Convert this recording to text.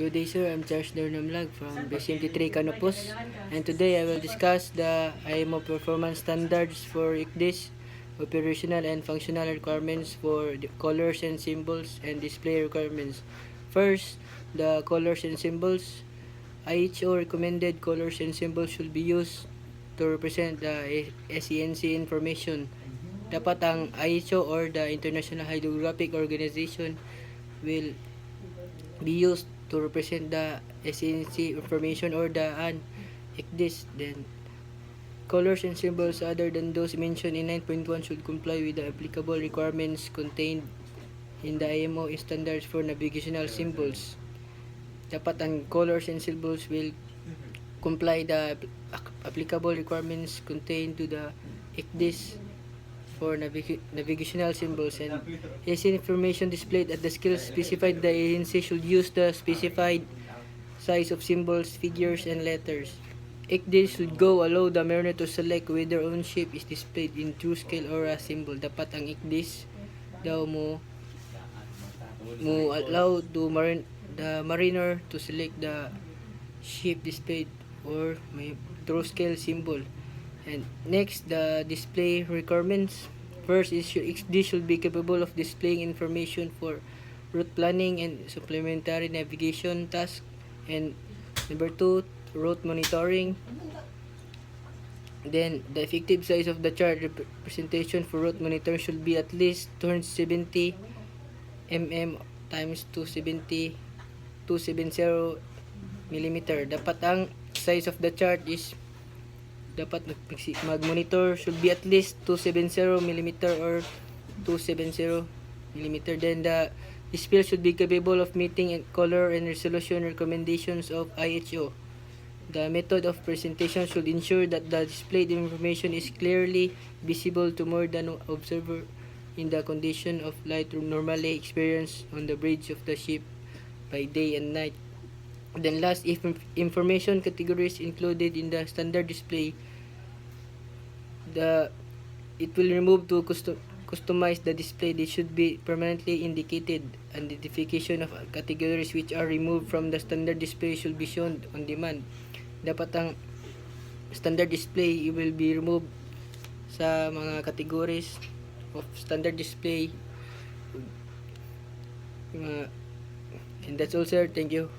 Good day, sir. I'm Charles Darnamlag from BCMT3 Canopus, and today I will discuss the IMO performance standards for ICDIS, operational and functional requirements for the colors and symbols, and display requirements. First, the colors and symbols. IHO recommended colors and symbols should be used to represent the SENC information. Dapat ang IHO or the International Hydrographic Organization will be used to represent the SNC information or the ICDIS. Then, colors and symbols other than those mentioned in 9.1 should comply with the applicable requirements contained in the IMO standards for navigational symbols. Dapat ang colors and symbols will comply the applicable requirements contained to the ICDIS for navigational symbols, and SN information displayed at the scale specified the agency should use the specified size of symbols, figures, and letters. ICDIS should go allow the mariner to select whether own ship is displayed in true scale or a symbol. Dapat ang ICDIS daw mo allow to the mariner to select the ship displayed or may true scale symbol. And next, the display requirements. First is XD should be capable of displaying information for route planning and supplementary navigation tasks. And number 2, route monitoring. Then, the effective size of the chart representation for route monitoring should be at least 270 mm times 270 mm. Dapat ang size of the chart is dapat mag-monitor should be at least 270 mm or 270 mm. Then the display should be capable of meeting color and resolution recommendations of IHO. The method of presentation should ensure that the displayed information is clearly visible to more than observer in the condition of light normally experienced on the bridge of the ship by day and night. Then last, if information categories included in the standard display, it will remove to customize the display. They should be permanently indicated. Identification of categories which are removed from the standard display should be shown on demand. Dapat ang standard display will be removed sa mga categories of standard display. And that's all, sir. Thank you.